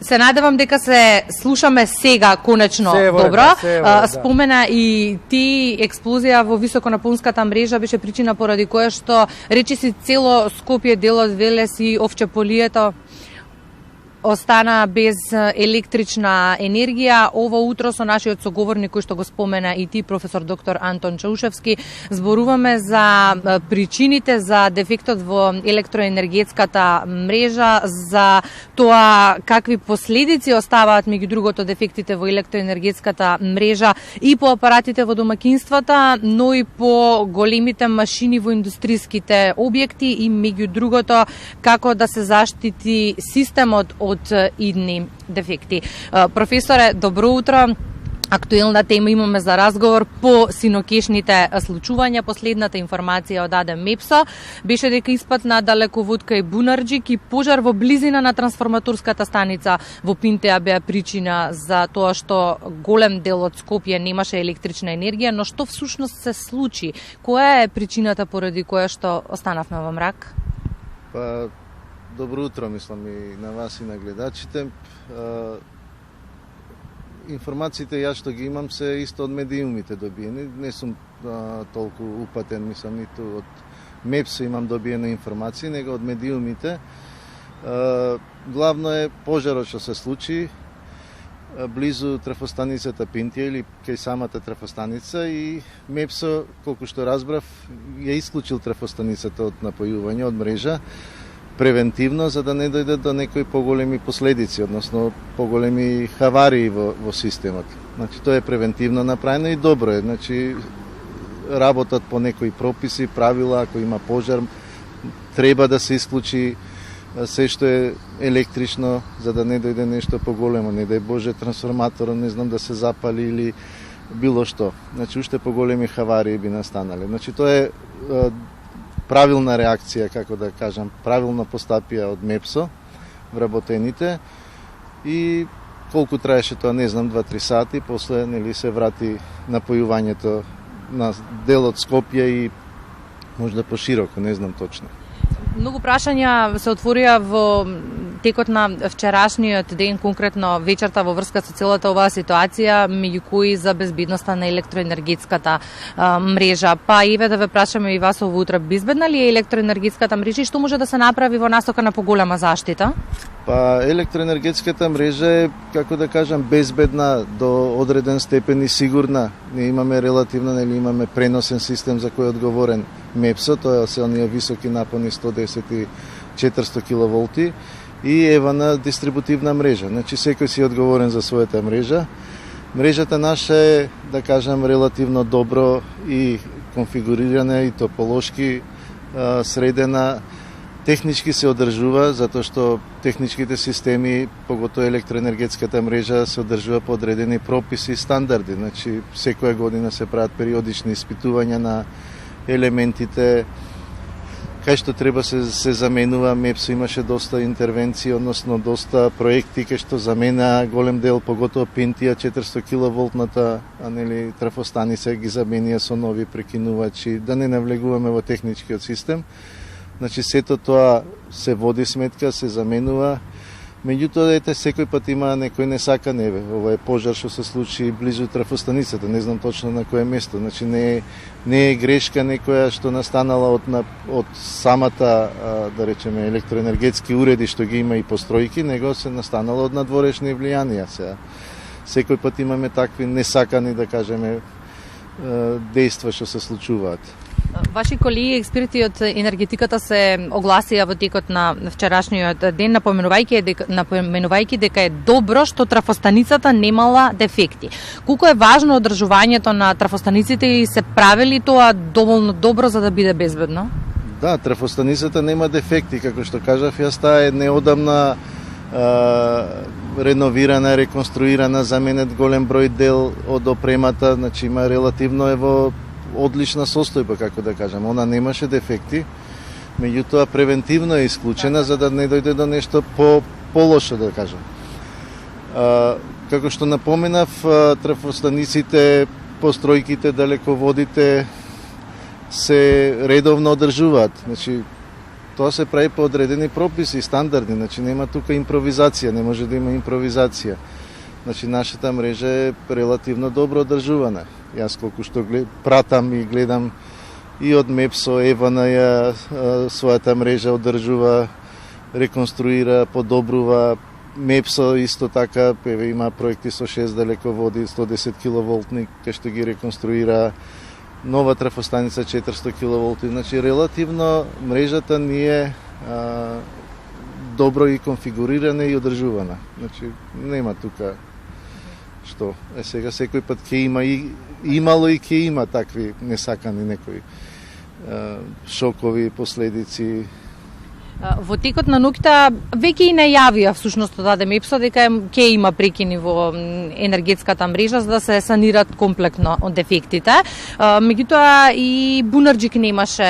Се надевам дека се слушаме сега конечно добро. Спомена и ти експлозија во високонапонската мрежа беше причина поради која што речиси цело Скопје, дел од Велес и Овчеполието остана без електрична енергија. Ово утро со нашиот соговорник кој што го спомена и ти, професор доктор Антон Чаушевски, зборуваме за причините за дефектот во електроенергетската мрежа, за тоа какви последици оставаат меѓу другото дефектите во електроенергетската мрежа и по апаратите во домакинствата, но и по големите машини во индустријските објекти и меѓу другото како да се заштити системот од идни дефекти. Професоре, добро утро. Актуелна тема имаме за разговор по синокешните случувања. Последната информација од МЕПСО беше дека испад на далеководка и Бунарџик и пожар во близина на трансформаторската станица во Пинтеа беа причина за тоа што голем дел од Скопје немаше електрична енергија, но што всушност се случи? Која е причината поради која што останавме во мрак? Добро утро, мислам и на вас и на гледачите. Информациите ја што ги имам се исто од медиумите добиени. Не сум толку упатен, мислам, ниту од МЕПСО имам добиена информација, него од медиумите. Главно е пожарот што се случи близу трафостаницата Пинтија или кај самата трафостаница и МЕПСО, колку што разбрав, ја исклучил трафостаницата од напојување, од мрежа, превентивно, за да не дојде до некои поголеми последици, односно поголеми хаварии во системот. Значи, тоа е превентивно направено и добро е. Значи, работат по некои прописи, правила, ако има пожар, треба да се исклучи се што е електрично, за да не дојде нешто поголемо, не дај Боже трансформаторот, не знам, да се запали или било што. Значи, уште поголеми хаварии би настанале. Значи, тоа е правилна реакција, како да кажам, правилно постапија од МЕПСО вработените и колку траеше тоа, не знам, 2-3 сати, после нели се врати напојувањето на дел од Скопје и можда пошироко, не знам точно. Многу прашања се отворија во текот на вчерашниот ден, конкретно вечерта во врска со целата оваа ситуација, меѓу кои за безбедноста на електроенергетската мрежа. Па еве да ве прашаме и вас ово утро, безбедна ли е електроенергетската мрежа и што може да се направи во насока на поголема заштита? Па електроенергетската мрежа е, како да кажам, безбедна до одреден степен и сигурна. Ние имаме релативно, нели имаме преносен систем за кој е одговорен МЕПСО, тоа се оние високи напони 110 и 400 киловолти и евана дистрибутивна мрежа. Значи секој си е одговорен за својата мрежа. Мрежата наша е, да кажам, релативно добро и конфигурирана и тополошки средена. Технички се одржува, затоа што техничките системи, поготоа електроенергетската мрежа, се одржува по одредени прописи и стандарди. Значи, секоја година се прават периодични испитувања на елементите, кај што треба се заменува. МЕПСО имаше доста интервенции, односно доста проекти кај што замена голем дел, поготоа Пинтија, 400 киловолтната трафостаница ги заменија со нови прекинувачи, да не навлегуваме во техничкиот систем. Значи, сето тоа се води сметка, се заменува. Меѓутоа, секој пат има некој несакан, ова е пожар што се случи близу трафостаницата, не знам точно на кое место. Значи, не е грешка некоја што настанала од самата, да речеме, електроенергетски уреди што ги има и постројки, него се настанала од надворешни влијанија. Секој пат имаме такви несакани, да кажеме, дејства што се случуваат. Ваши колеги експерти од енергетиката се огласија во текот на вчерашниот ден, напоменувајќи дека е добро што трафостаницата немала дефекти. Колку е важно одржувањето на трафостаниците и се правили тоа доволно добро за да биде безбедно? Да, трафостаницата нема дефекти, како што кажав, јас таа е неодамна реновирана, реконструирана, заменет голем број дел од опремата, значи има релативно во одлична состојба, како да кажам. Она немаше дефекти, меѓутоа превентивно е исклучена за да не дојде до нешто полошо, да кажам. Како што напоменав, трафостаниците, постројките, далеководите се редовно одржуваат. Значи, тоа се прави по одредени прописи, стандарди, значи нема тука импровизација, не може да има импровизација. Значи нашата мрежа е релативно добро одржувана. Јас колку што пратам и гледам и од МЕПСО, Евана ја својата мрежа одржува, реконструира, подобрува. МЕПСО исто така има проекти со 6 далеководи, 110 киловолтни, кај што ги реконструира. Нова трафостаница 400 киловолти, значи релативно мрежата ни е добро и конфигурирана и одржувана. Значи нема тука што. Сега секој пат ќе има и имало и ќе има такви несакани некои шокови последици. Во текот на ноќта веќе и најавија всушност даде МЕПСО дека ќе има прекини во енергетската мрежа за да се санират комплектно од дефектите. Меѓутоа и Бунарџик немаше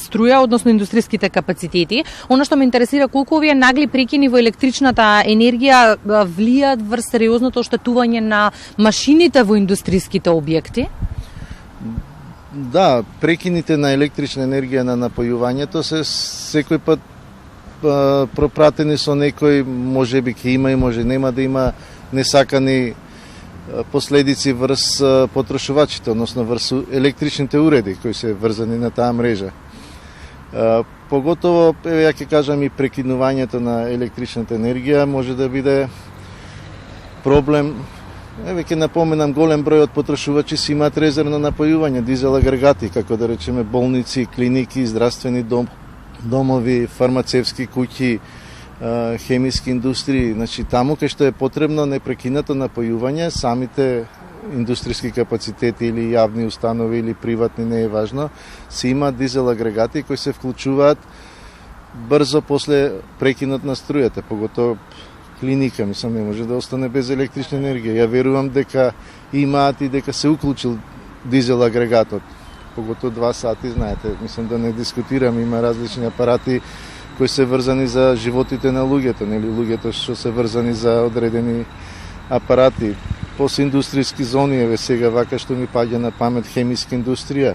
струја, односно индустријските капацитети. Она што ме интересира, колку овие нагли прекини во електричната енергија влијаат врз сериозното оштетување на машините во индустријските објекти? Да, прекините на електрична енергија на напојувањето се секој пат пропратени со некој, можеби ќе има и може нема да има несакани последици врз потрошувачите, односно врз електричните уреди кои се врзани на таа мрежа. Поготово, ја ќе кажам, и прекинувањето на електричната енергија може да биде проблем. Ќе напоменам, голем број од потрошувачи си имаат резервно напојување, дизел агрегати, како да речеме болници, клиники, здравствени домови, фармацевски куќи, хемиски индустрии. Значи, таму кај што е потребно непрекинато напојување, самите индустријски капацитети или јавни установи или приватни, не е важно, си имаат дизел агрегати кои се вклучуваат брзо после прекинот на струјата, поготово клиника, мислам, не може да остане без електрична енергија. Ја верувам дека имаат и дека се уклучил дизел агрегатот. Поготово 2 сати, знаете, мислам да не дискутирам, има различни апарати кои се врзани за животите на луѓето, нели луѓето што се врзани за одредени апарати. После индустријски зони, еве сега вака што ми паѓа на памет хемиска индустрија,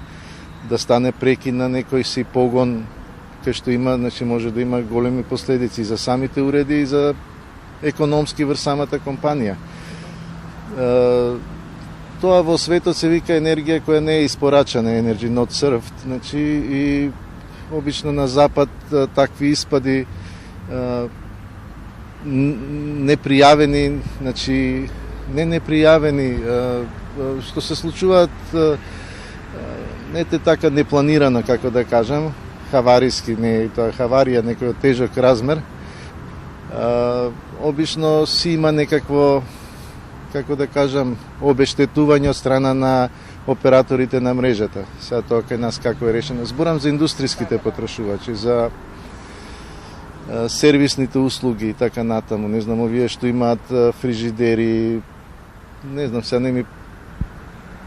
да стане прекин на некој си погон кај што има, значи може да има големи последици за самите уреди и за економски врз самата компанија. Тоа во светот се вика енергија која не е испорачана, energy not served. Значи и обично на запад такви испади непријавени, значи не непријавени, што се случуваат не така непланирано, како да кажам, хавариски, не тоа хаварија, некој тежок размер. Обично си има некакво, како да кажам, обештетување од страна на операторите на мрежата. Сега тоа кај нас како е решено. Зборам за индустријските потрошувачи, за сервисните услуги и така натаму. Не знам, овие што имаат фрижидери, не знам, сега не ми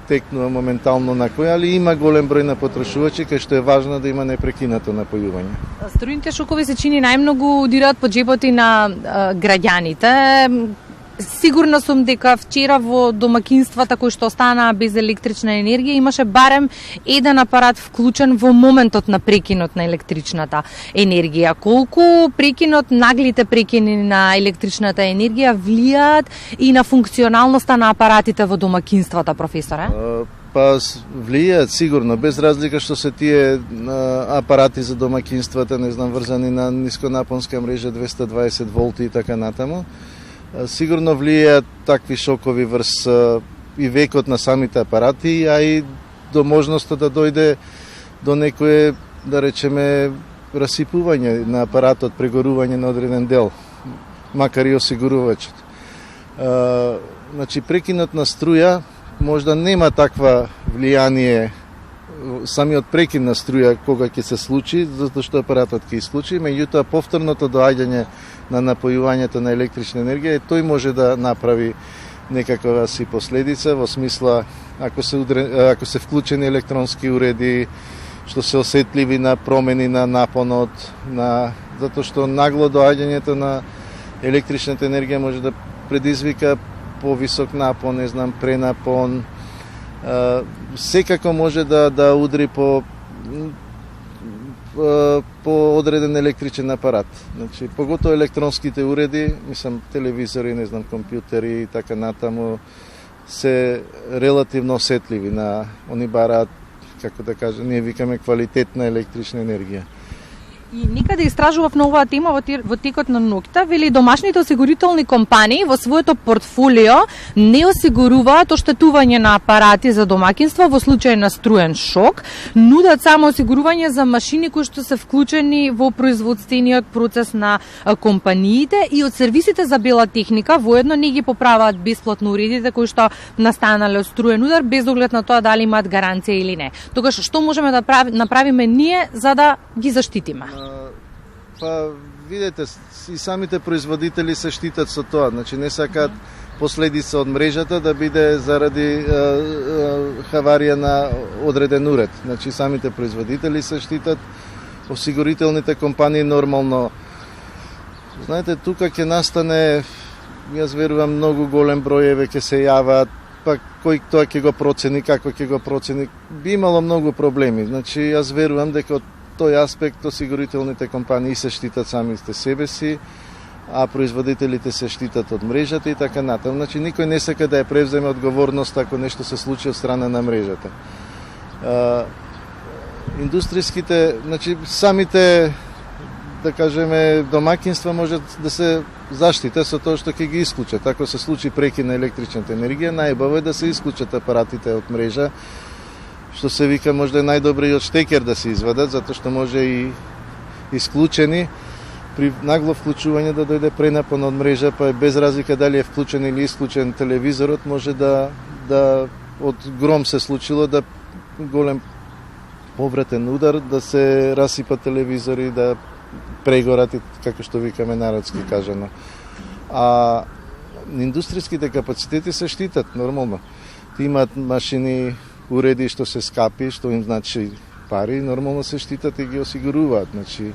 текнува моментално на кој, али има голем број на потрошувачи кај што е важно да има непрекинато напојување. Струјните шокови се чини најмногу удираат по џеботи на граѓаните. Сигурна сум дека вчера во домакинствата кои што останаа без електрична енергија имаше барем еден апарат вклучен во моментот на прекинот на електричната енергија. Колку прекинот, наглите прекини на електричната енергија влијаат и на функционалноста на апаратите во домакинствата, професоре? Па влијаат сигурно, без разлика што се тие апарати за домакинствата, не знам, врзани на нисконапонска мрежа 220 волти и така натаму. Сигурно влијаат такви шокови врз и векот на самите апарати, а и до можноста да дојде до некое, да речеме, расипување на апаратот, прегорување на одреден дел, макар и осигурувачот. Значи, прекинот на струја можда нема таква влијание, самиот прекин на струја кога ќе се случи, затоа што апаратот ќе исклучи, меѓутоа повторното доаѓање на напојувањето на електрична енергија, тој може да направи некаква си последица, во смисла ако се вклучени електронски уреди што се осетливи на промени на напонот, затоа што нагло доаѓањето на електричната енергија може да предизвика повисок напон, не знам, пренапон, секако може да удри по по одреден електричен апарат. Значи, поготово електронските уреди, мислам телевизори, не знам, компјутери и така натаму, се релативно осетливи на они бараат, како да кажем, ние викаме квалитетна електрична енергија. И никаде истражував на оваа тема во текот на ноќта, вели домашните осигурителни компании во своето портфолио не осигуруваат оштетување на апарати за домаќинства во случај на струен шок, нудат само осигурување за машини кои што се вклучени во производствениот процес на компаниите и од сервисите за бела техника воедно не ги поправаат бесплатно уредите кои што настанале од струен удар без оглед на тоа дали имаат гаранција или не. Тогаш што можеме да направиме ние за да ги заштитиме? Па, видете, и самите производители се штитат со тоа, значи не сакаат последица од мрежата да биде заради хаварија на одреден уред. Значи самите производители се штитат, осигурителните компании нормално. Знаете, тука ќе настане, јас верувам, многу голем број еве ќе се јаваат, па кој тоа ќе го процени, како ќе го процени, би имало многу проблеми. Значи јас верувам дека од тој аспект осигурителните компании се штитат самите себе си, а производителите се штитат од мрежата и така натаму. Значи никој не сака да ја превземе одговорност ако нешто се случи од страна на мрежата. Индустријските, значи самите, да кажеме, домаќинства можат да се заштитат со тоа што ќе ги исклучат. Ако се случи прекин на електричната енергија, најбаво е да се исклучат апаратите од мрежа, што се вика можда е најдобро и од штекер да се извадат, затоа што може и исклучени при нагло вклучување да дојде пренапон од мрежа, па без разлика дали е вклучен или исклучен телевизорот, може да од гром се случило да голем повратен удар, да се расипат телевизори, да прегорат и како што викаме народски кажано. А индустријските капацитети се штитат нормално. Ти имаат машини, уреди што се скапи, што им значи пари, нормално се штитат и ги осигуруваат. Значи,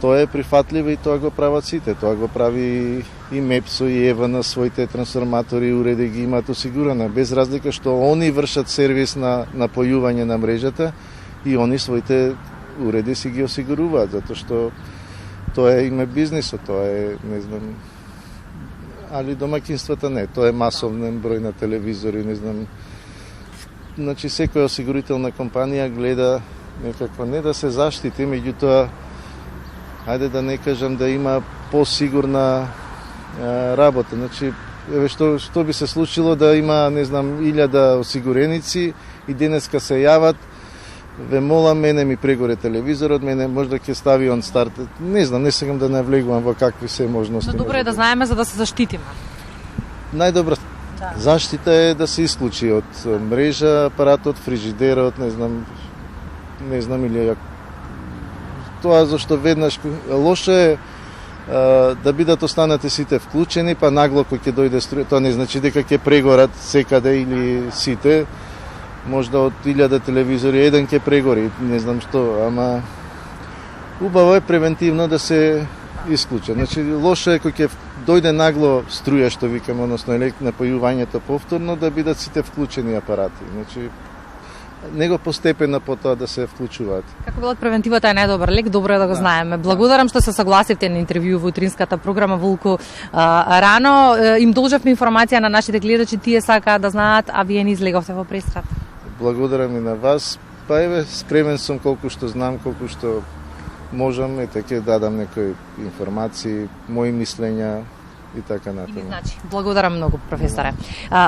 тоа е прифатливо и тоа го прават сите. Тоа го прави и МЕПСО и ЕВН, своите трансформатори и уреди ги имаат осигурана. Без разлика што они вршат сервис на напојување на мрежата и они своите уреди си ги осигуруваат, затоа што тоа е име бизнисот, тоа е, не знам, али домаќинствата не, тоа е масовен број на телевизори, не знам. Значи секоја осигурителна компанија гледа некако не да се заштити, меѓутоа ајде да не кажам да има посигурна работа. Значи еве што би се случило да има, не знам, 1000 осигуреници и денеска се јават, ве молам, мене ми прегоре телевизорот, мене можда ќе стави он старт. Не знам, не сакам да навлегувам во какви се можности. Но добро е да знаеме за да се заштитиме. Најдобра заштита е да се исклучи од мрежа апаратот, фрижидерот, не знам или тоа зашто веднаш лошо е да бидат останати сите вклучени, па нагло кој ќе дојде струја, тоа не значи дека ќе прегорат секаде или сите. Можда од 1000 телевизори еден ќе прегори, не знам што, ама убаво е превентивно да се исклучат. Значи лошо е кој ќе дојде нагло струја, што викаме, односно напојувањето повторно, да бидат сите вклучени апарати. Значи него постепено по тоа да се вклучуваат. Како било превентивата е најдобар лек, добро е да го знаеме. Благодарам што се согласивте на интервју во утринската програма Волку рано. Им должевме информација на нашите гледачи, тие сакаат да знаат, а вие не излеговте во престрат. Благодарам и на вас. Па еве, спремен сум колку што знам, колку што можам, ќе дадам некои информации, мои мислења и така натаму. Значи, благодарам многу, професоре.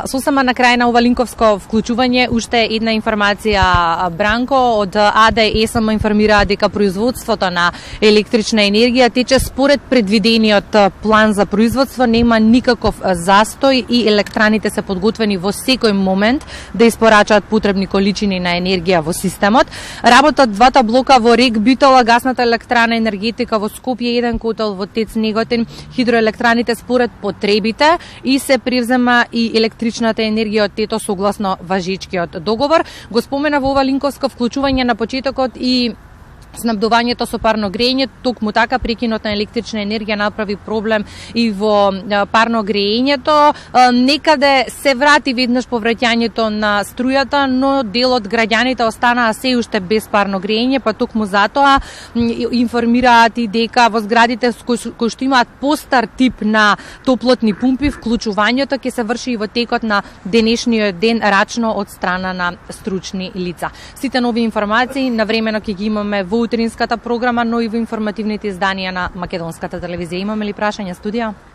Сосема на крај на ова линковско вклучување, уште една информација, Бранко од АД ЕСМ информира дека производството на електрична енергија тече според предвидениот план за производство, нема никаков застој и електраните се подготвени во секој момент да испорачаат потребни количини на енергија во системот. Работат двата блока во РЕК Битола, гасната електрана енергетика во Скопје, еден котел во ТЕЦ Неготин, хидроелектраните според потребите и се превзема и електричната енергија од ТЕТО согласно важичкиот договор. Го спомена во ова линковско вклучување на почетокот и снабдувањето со парно грејење, токму така прекинот на електрична енергија направи проблем и во парно грејењето. Некаде се врати веднаш повраќањето на струјата, но дел од граѓаните останаа се уште без парно грејење, па токму затоа информираат и дека во зградите кои што имаат постар тип на топлотни пумпи, вклучувањето ќе се врши и во текот на денешниот ден рачно од страна на стручни лица. Сите нови информации навремено ќе ги имаме во утринската програма, но и во информативните изданија на Македонската телевизија. Имаме ли прашања, студија?